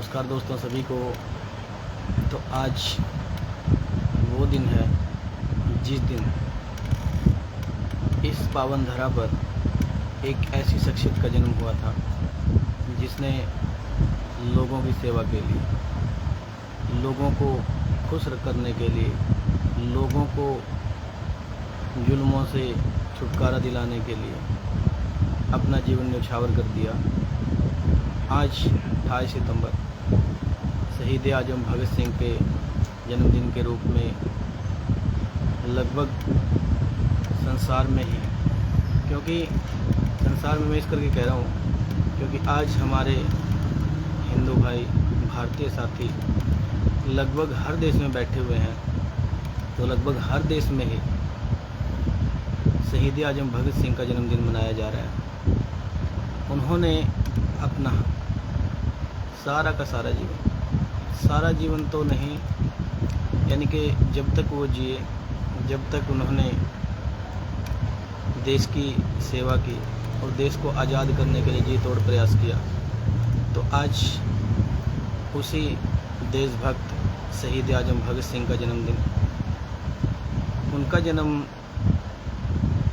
नमस्कार दोस्तों सभी को। तो आज वो दिन है जिस दिन इस पावन धरा पर एक ऐसी शख्सियत का जन्म हुआ था जिसने लोगों की सेवा के लिए, लोगों को खुश करने के लिए, लोगों को जुल्मों से छुटकारा दिलाने के लिए अपना जीवन न्यौछावर कर दिया। आज 28 सितंबर शहीद आजम भगत सिंह के जन्मदिन के रूप में लगभग संसार में ही, क्योंकि संसार में मैं इस करके कह रहा हूँ क्योंकि आज हमारे हिंदू भाई, भारतीय साथी लगभग हर देश में बैठे हुए हैं। तो लगभग हर देश में ही शहीद आजम भगत सिंह का जन्मदिन मनाया जा रहा है। उन्होंने अपना सारा का सारा जीवन तो नहीं, यानी कि जब तक वो जिए, जब तक उन्होंने देश की सेवा की और देश को आज़ाद करने के लिए जी तोड़ प्रयास किया। तो आज उसी देशभक्त शहीद आजम भगत सिंह का जन्मदिन, उनका जन्म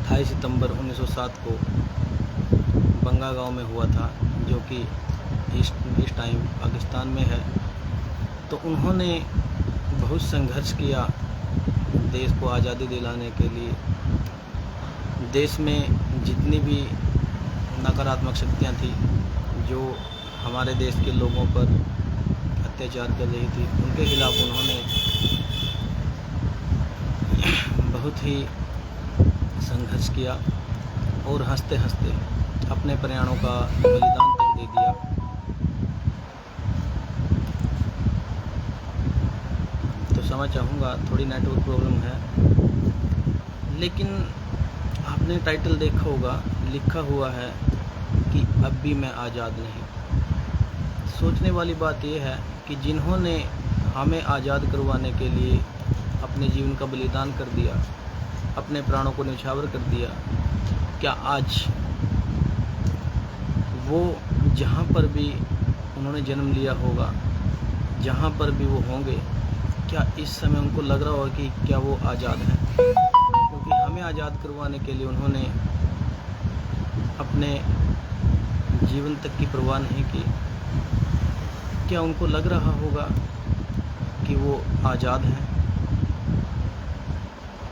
28 सितंबर 1907 को बंगा गांव में हुआ था, जो कि इस टाइम पाकिस्तान में है। तो उन्होंने बहुत संघर्ष किया देश को आज़ादी दिलाने के लिए। देश में जितनी भी नकारात्मक शक्तियां थी जो हमारे देश के लोगों पर अत्याचार कर रही थी, उनके खिलाफ उन्होंने बहुत ही संघर्ष किया और हंसते हंसते अपने प्राणों का बलिदान तक दे दिया। तो क्षमा चाहूँगा, थोड़ी नेटवर्क प्रॉब्लम है, लेकिन आपने टाइटल देखा होगा, लिखा हुआ है कि अब भी मैं आज़ाद नहीं। सोचने वाली बात यह है कि जिन्होंने हमें आज़ाद करवाने के लिए अपने जीवन का बलिदान कर दिया, अपने प्राणों को न्यौछावर कर दिया, क्या आज वो जहाँ पर भी उन्होंने जन्म लिया होगा, जहाँ पर भी वो होंगे, क्या इस समय उनको लग रहा होगा कि क्या वो आज़ाद हैं? क्योंकि हमें आज़ाद करवाने के लिए उन्होंने अपने जीवन तक की परवाह नहीं की। क्या उनको लग रहा होगा कि वो आज़ाद हैं?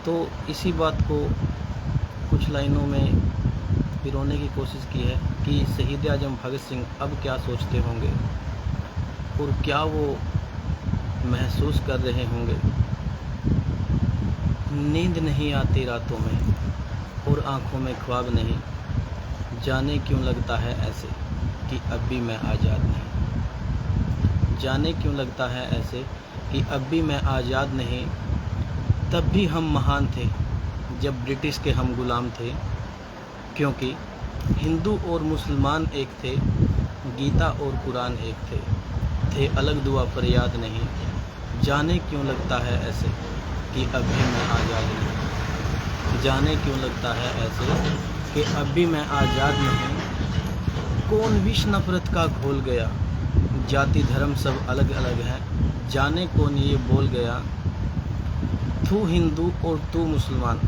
तो इसी बात को कुछ लाइनों में पिरोने की कोशिश की है कि शहीद आजम भगत सिंह अब क्या सोचते होंगे और क्या वो महसूस कर रहे होंगे। नींद नहीं आती रातों में और आँखों में ख्वाब नहीं, जाने क्यों लगता है ऐसे कि अब भी मैं आज़ाद नहीं। जाने क्यों लगता है ऐसे कि अब भी मैं आज़ाद नहीं। तब भी हम महान थे जब ब्रिटिश के हम गुलाम थे, क्योंकि हिंदू और मुसलमान एक थे, गीता और कुरान एक थे अलग दुआ फरियाद नहीं। जाने क्यों लगता है ऐसे कि अब भी मैं आज़ाद नहीं। जाने क्यों लगता है ऐसे कि अब भी मैं आज़ाद नहीं। कौन विष नफरत का घोल गया, जाति धर्म सब अलग अलग हैं। जाने कौन ये बोल गया, तू हिंदू और तू मुसलमान,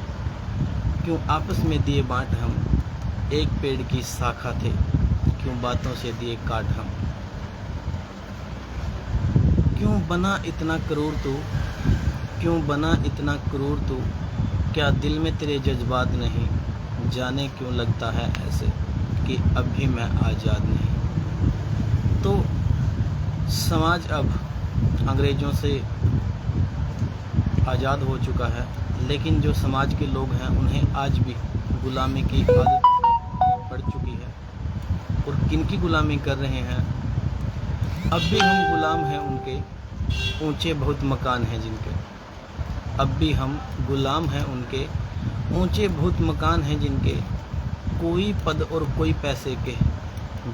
क्यों आपस में दिए बांट हम। एक पेड़ की शाखा थे, क्यों बातों से दिए काट हम। क्यों बना इतना क्रूर तू, क्यों बना इतना क्रूर तू, क्या दिल में तेरे जज्बात नहीं। जाने क्यों लगता है ऐसे कि अब भी मैं आज़ाद नहीं। तो समाज अब अंग्रेज़ों से आज़ाद हो चुका है, लेकिन जो समाज के लोग हैं उन्हें आज भी गुलामी की आदत पड़ चुकी है। और किनकी गुलामी कर रहे हैं? अब भी हम गुलाम हैं उनके, ऊंचे बहुत मकान हैं जिनके। अब भी हम गुलाम हैं उनके, ऊंचे बहुत मकान हैं जिनके। कोई पद और कोई पैसे के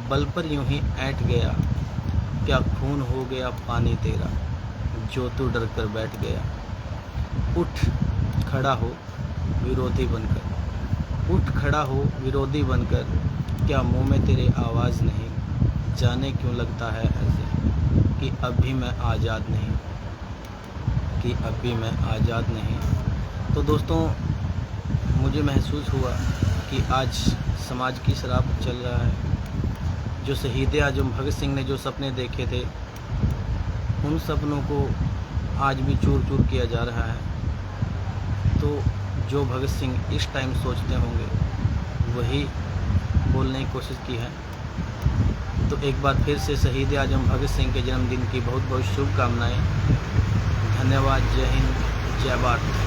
बल पर यूं ही ऐंठ गया। क्या खून हो गया पानी तेरा, जो तू डर कर बैठ गया। उठ खड़ा हो विरोधी बनकर, उठ खड़ा हो विरोधी बनकर, क्या मुंह में तेरे आवाज़ नहीं। जाने क्यों लगता है ऐसे कि अब भी मैं आज़ाद नहीं, कि अब भी मैं आज़ाद नहीं। तो दोस्तों, मुझे महसूस हुआ कि आज समाज की शराब चल रहा है। जो शहीद आज़म भगत सिंह ने जो सपने देखे थे, उन सपनों को आज भी चूर चूर किया जा रहा है। तो जो भगत सिंह इस टाइम सोचते होंगे, वही बोलने की कोशिश की है। तो एक बार फिर से शहीद आज़म भगत सिंह के जन्मदिन की बहुत बहुत शुभकामनाएं। धन्यवाद। जय हिंद, जय भारत।